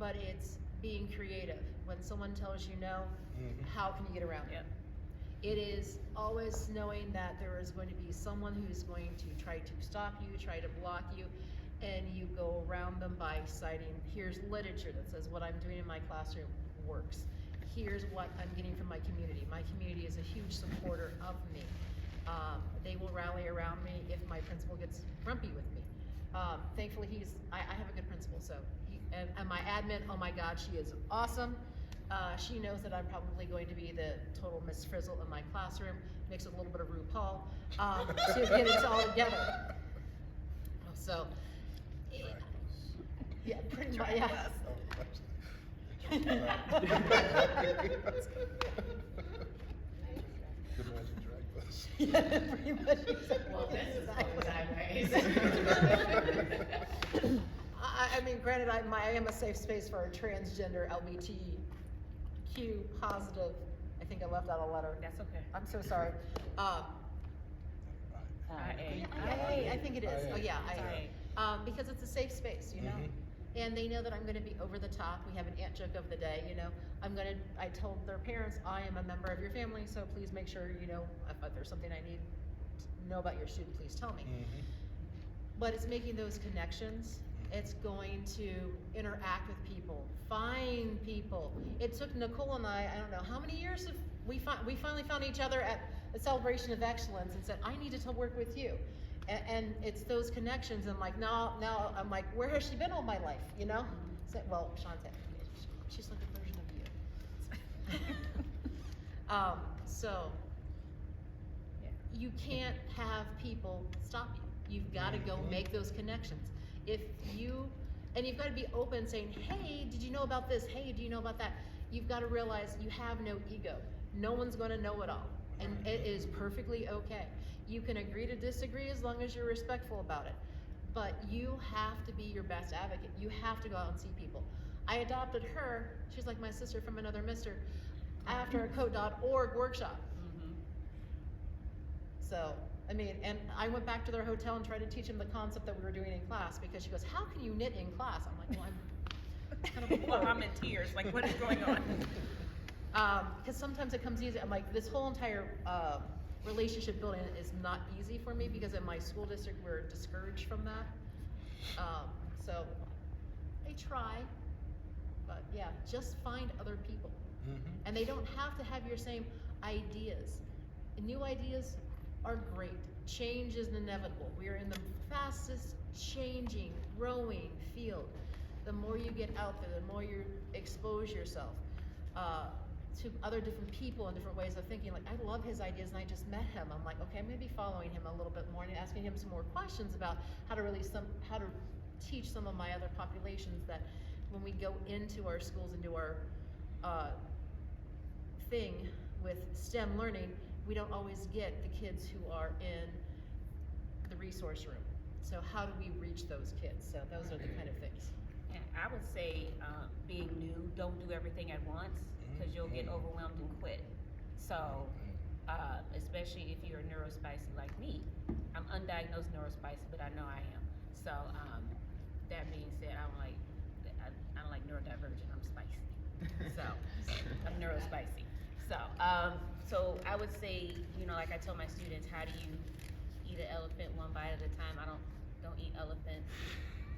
but it's being creative. When someone tells you no, how can you get around it? It is always knowing that there is going to be someone who's going to try to stop you, try to block you, and you go around them by citing, here's literature that says what I'm doing in my classroom works. Here's what I'm getting from my community. My community is a huge supporter of me. They will rally around me if my principal gets grumpy with me. Thankfully, I have a good principal, so and my admin, oh my God, she is awesome. She knows that I'm probably going to be the total Miss Frizzle in my classroom, mixed with a little bit of RuPaul, to get it all together. So, yeah, pretty much, yeah. Yeah, pretty much. Well, this is sideways. I mean, granted, I am a safe space for a transgender, LGBTQ positive. I think I left out a letter. That's okay. I'm so sorry. I think it is. Oh yeah, because it's a safe space, you know. And they know that I'm going to be over the top. We have an ant joke of the day, you know. I told their parents, I am a member of your family, so please make sure, you know, if there's something I need to know about your student, please tell me. But it's making those connections. It's going to interact with people, find people. It took Nicole and I don't know how many years have we finally found each other at a celebration of excellence and said, I need to work with you. And it's those connections, and like now I'm like, where has she been all my life, you know? So, well, Shanti, she's like a version of you. So you can't have people stop you. You've got to go make those connections. And you've got to be open, saying, hey, did you know about this? Hey, do you know about that? you've got to realize you have no ego. No one's going to know it all, and it is perfectly okay. You can agree to disagree as long as you're respectful about it, but you have to be your best advocate. You have to go out and see people. I adopted her, she's like my sister from another mister, after a code.org workshop. So, I mean, and I went back to their hotel and tried to teach them the concept that we were doing in class, because she goes, how can you knit in class? I'm like, well, I'm kind of Well, I'm in tears, like, what is going on? Because sometimes it comes easy. I'm like, this whole entire relationship building is not easy for me, because in my school district we're discouraged from that. So I try, but yeah, just find other people. And they don't have to have your same ideas. And new ideas are great. Change is inevitable. We are in the fastest changing, growing field. The more you get out there, the more you expose yourself to other different people and different ways of thinking. Like, I love his ideas, and I just met him. I'm like, okay, I'm gonna be following him a little bit more and asking him some more questions about how to teach some of my other populations, that when we go into our schools and do our thing with STEM learning, we don't always get the kids who are in the resource room. So how do we reach those kids? So those are the kind of things. Yeah, I would say, being new, don't do everything at once, because you'll get overwhelmed and quit. So, especially if you're neurospicy like me, I'm undiagnosed neurospicy, but I know I am. So, that being said, I don't like neurodivergent, I'm spicy. So, I'm neurospicy. So I would say, you know, like I tell my students, how do you eat an elephant one bite at a time? Don't eat elephants,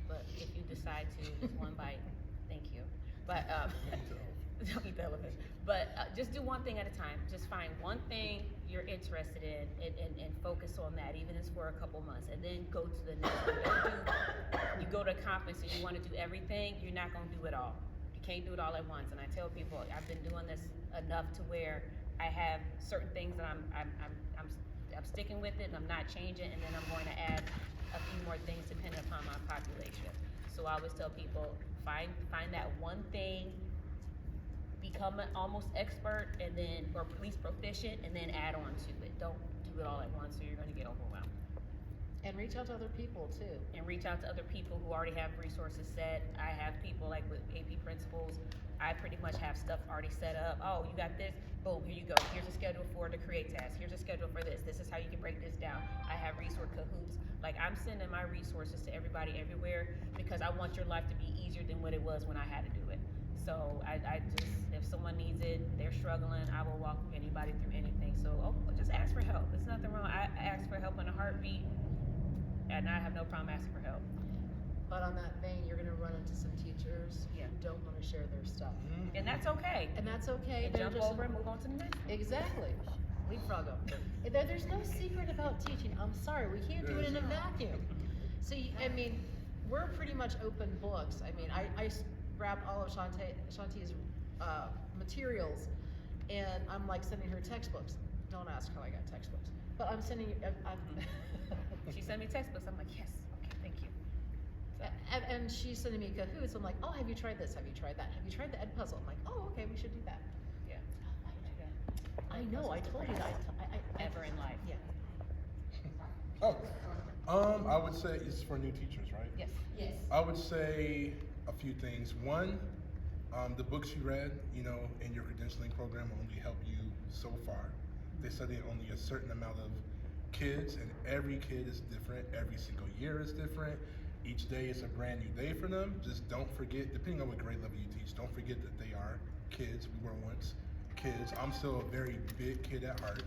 but if you decide to, just one bite, thank you. But don't eat the elephant. But just do one thing at a time. Just find one thing you're interested in and focus on that, even if it's for a couple months, and then go to the next one. You go to a conference and you want to do everything, you're not going to do it all. You can't do it all at once. And I tell people, I've been doing this enough to where I have certain things that I'm sticking with it, and I'm not changing, and then I'm going to add a few more things depending upon my population. So I always tell people, find that one thing, become an almost expert, and then, or at least proficient, and then add on to it. Don't do it all at once, or you're going to get overwhelmed. And reach out to other people too. And reach out to other people who already have resources set. I have people like with AP principals, I pretty much have stuff already set up. Oh, you got this? Boom, here you go. Here's a schedule for the create task. Here's a schedule for this. This is how you can break this down. I have resource Cahoots. Like, I'm sending my resources to everybody everywhere, because I want your life to be easier than what it was when I had to do it. So I just, if someone needs it, they're struggling, I will walk anybody through anything. So just ask for help. There's nothing wrong. I ask for help in a heartbeat, and I have no problem asking for help. But on that vein, you're gonna run into some teachers who don't want to share their stuff. And that's okay. And that's okay. And jump over and move on to the next one. Exactly. Leapfrog them. There's no secret about teaching. I'm sorry, we can't do it in a vacuum. So, I mean, we're pretty much open books. I mean, I grabbed all of Shanti's materials, and I'm like sending her textbooks. Don't ask how I got textbooks. But I'm sending you, She sent me textbooks. I'm like, yes, okay, thank you. and she's sending me Cahoots. I'm like, oh, have you tried this? Have you tried that? Have you tried the Ed Puzzle? I'm like, oh, okay, we should do that. Yeah. I know, I told you that. Ever in life. Yeah. I would say it's for new teachers, right? Yes. Yes. I would say a few things. One, the books you read, you know, in your credentialing program will only help you so far. They study only a certain amount of kids, and every kid is different. Every single year is different. Each day is a brand new day for them. Just don't forget, depending on what grade level you teach, don't forget that they are kids. We were once kids. I'm still a very big kid at heart.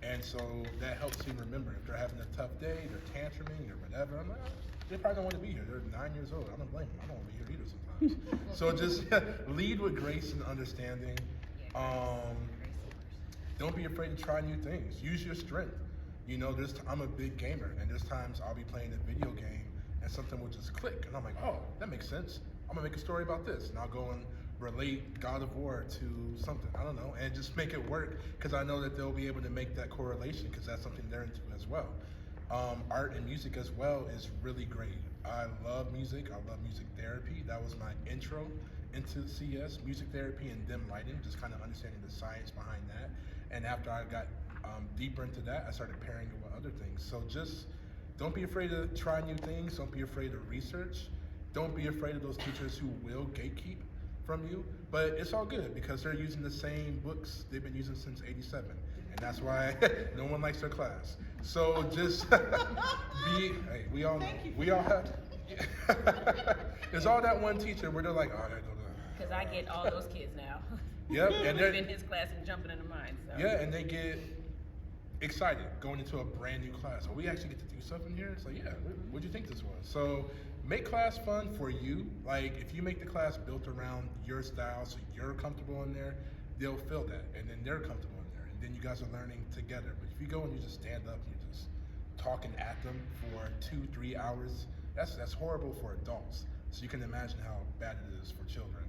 And so that helps me remember if they're having a tough day, they're tantruming or whatever. I'm like, oh, they probably don't want to be here. They're 9 years old. I don't blame them. I don't want to be here either sometimes. So just lead with grace and understanding. Don't be afraid to try new things. Use your strength. You know, I'm a big gamer, and there's times I'll be playing a video game and something will just click, and I'm like, oh, that makes sense. I'm gonna make a story about this, and I'll go and relate God of War to something, I don't know, and just make it work, because I know that they'll be able to make that correlation, because that's something they're into as well. Art and music as well is really great. I love music. I love music therapy. That was my intro into CS, music therapy and dim lighting, just kind of understanding the science behind that. And after I got deeper into that, I started pairing it with other things. So just don't be afraid to try new things. Don't be afraid to research. Don't be afraid of those teachers who will gatekeep from you. But it's all good because they're using the same books they've been using since '87. And that's why no one likes their class. So just hey, we all have, there's all that one teacher where they're like, oh, I gotta go to. Because I get all those kids now. Yep, and they're in his class and jumping into mine. So. Yeah, and they get excited going into a brand new class. Oh, we actually get to do something here? It's like, yeah, what'd you think this was? So make class fun for you. Like, if you make the class built around your style so you're comfortable in there, they'll feel that, and then they're comfortable in there, and then you guys are learning together. But if you go and you just stand up and you're just talking at them for 2-3 hours, that's horrible for adults. So you can imagine how bad it is for children.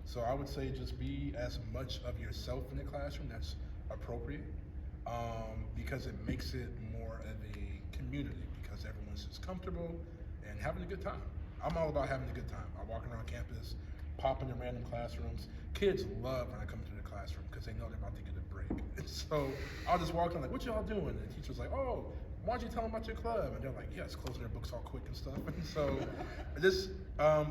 So I would say just be as much of yourself in the classroom that's appropriate, because it makes it more of a community because everyone's just comfortable and having a good time. I'm all about having a good time. I walk around campus, pop into random classrooms. Kids love when I come into the classroom because they know they're about to get a break. And so I'll just walk in like, what y'all doing? And the teacher's like, oh, why don't you tell them about your club? And they're like, yes, closing their books all quick and stuff. And so just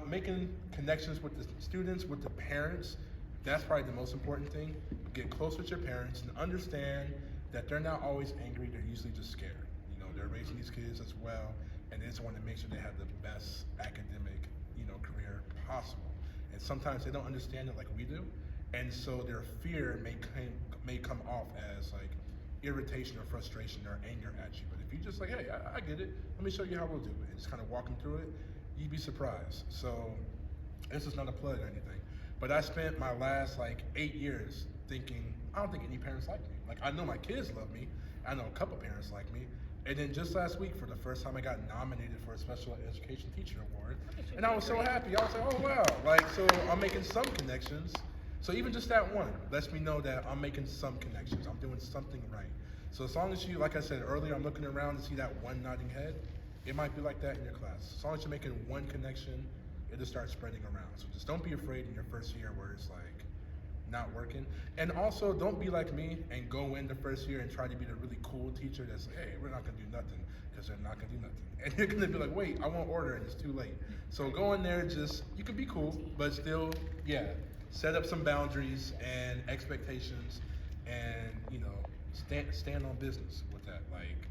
making connections with the students, with the parents, that's probably the most important thing. Get close with your parents and understand that they're not always angry, they're usually just scared. You know, they're raising these kids as well, and they just want to make sure they have the best academic, career possible. And sometimes they don't understand it like we do, and so their fear may come off as like irritation or frustration or anger at you. But if you just like, hey, I get it, let me show you how we'll do it, and just kind of walk them through it, you'd be surprised. So this is not a plug or anything, but I spent my last 8 years thinking, I don't think any parents like me. Like, I know my kids love me, I know a couple parents like me, and then just last week, for the first time, I got nominated for a Special Education Teacher Award, and I was so happy. I was like, oh wow, so I'm making some connections. So even just that one lets me know that I'm making some connections, I'm doing something right. So as long as you, like I said earlier, I'm looking around to see that one nodding head, it might be like that in your class. As long as you're making one connection, it'll start spreading around. So just don't be afraid in your first year where it's not working. And also, don't be like me and go in the first year and try to be the really cool teacher that's like, hey, we're not gonna do nothing, because they're not gonna do nothing. And you're gonna be like, wait, I want order, and it's too late. So go in there, you can be cool, but still, set up some boundaries and expectations, and stand on business with that.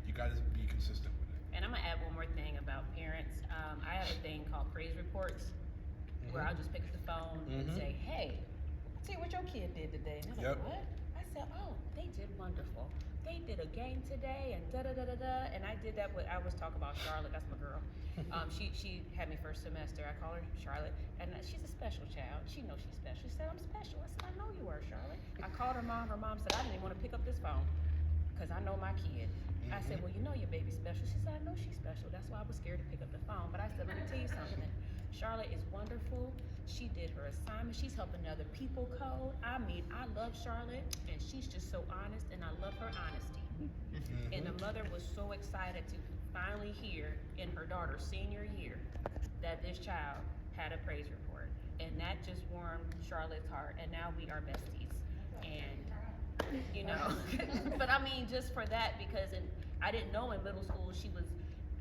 You gotta be consistent with it. And I'm gonna add one more thing about parents. I have a thing called praise reports, where I'll just pick up the phone and say, hey, see what your kid did today. And they're like, what? I said, oh, they did wonderful. They did a game today and da-da-da-da-da. And I did that I was talking about Charlotte, that's my girl. She had me first semester. I call her Charlotte, and she's a special child. She knows she's special. She said, I'm special. I said, I know you are, Charlotte. I called her mom. Her mom said, I didn't even want to pick up this phone because I know my kid. I said, well, you know your baby's special. She said, I know she's special. That's why I was scared to pick up the phone. But I said, let me tell you something. Charlotte is wonderful. She did her assignment. She's helping other people code. I mean, I love Charlotte, and she's just so honest, and I love her honesty. And the mother was so excited to finally hear in her daughter's senior year that this child had a praise report. And that just warmed Charlotte's heart, and now we are besties. And, but I mean, just for that, because I didn't know in middle school she was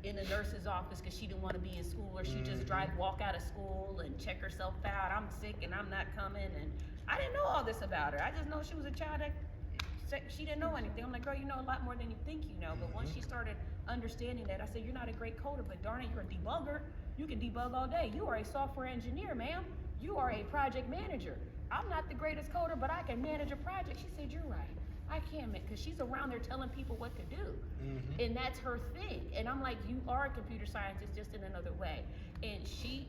in the nurse's office because she didn't want to be in school, or she just walk out of school and check herself out. I'm sick and I'm not coming, and I didn't know all this about her. I just know she was a child that she didn't know anything. I'm like, girl, you know a lot more than you think you know. But once she started understanding that, I said, you're not a great coder, but darn it, you're a debugger. You can debug all day. You are a software engineer, ma'am. You are a project manager. I'm not the greatest coder, but I can manage a project. She said, you're right. I can't, because she's around there telling people what to do. And that's her thing. And I'm like, you are a computer scientist, just in another way. And she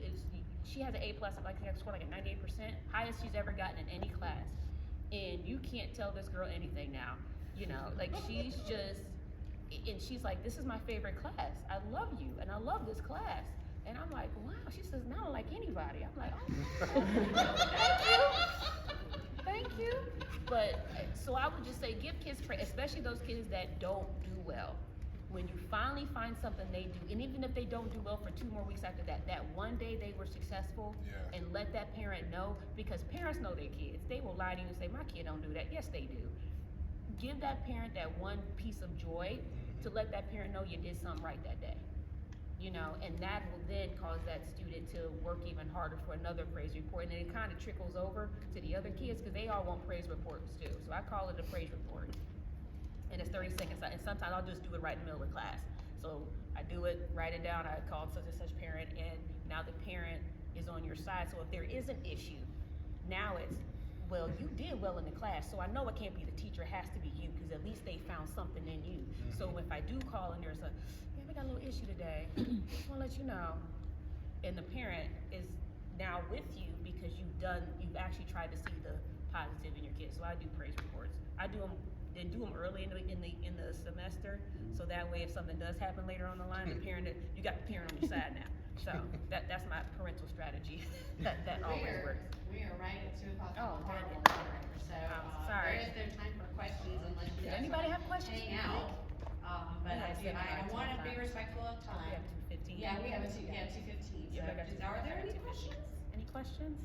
has an A+, I think I scored a 98%, highest she's ever gotten in any class. And you can't tell this girl anything now. She's just, and she's like, this is my favorite class. I love you, and I love this class. And I'm like, wow. She says, I don't like anybody. I'm like, oh, thank you. But so I would just say, give kids praise, especially those kids that don't do well. When you finally find something they do, and even if they don't do well for 2 more weeks after that, that one day they were successful, Yeah. and let that parent know, because parents know their kids. They will lie to you and say, my kid don't do that. Yes, they do. Give that parent that one piece of joy to let that parent know you did something right that day. You know, and that will then cause that student to work even harder for another praise report, and then it kind of trickles over to the other kids, because they all want praise reports too. So I call it a praise report. And it's 30 seconds, and sometimes I'll just do it right in the middle of class. So I do it, write it down, I call such and such parent, and now the parent is on your side. So if there is an issue, now it's, well, you did well in the class, so I know it can't be the teacher, it has to be you, because at least they found something in you. So if I do call and there's a, yeah, we got a little issue today, just wanna let you know, and the parent is now with you because you've actually tried to see the positive in your kids. So I do praise reports. I do them early in the semester, so that way if something does happen later on the line, you got the parent on your side now. So that's my parental strategy. that always works. We are right at 2 o'clock Oh, on the clock, darn it. moderator, so, Sorry. there is no time for questions unless you Does guys anybody wanna have questions? hang out. But Yeah, I wanna be respectful of We time. have 2:15. Yeah, we have 2:15, Yeah, so, I got are there any 2:15. questions? Any questions?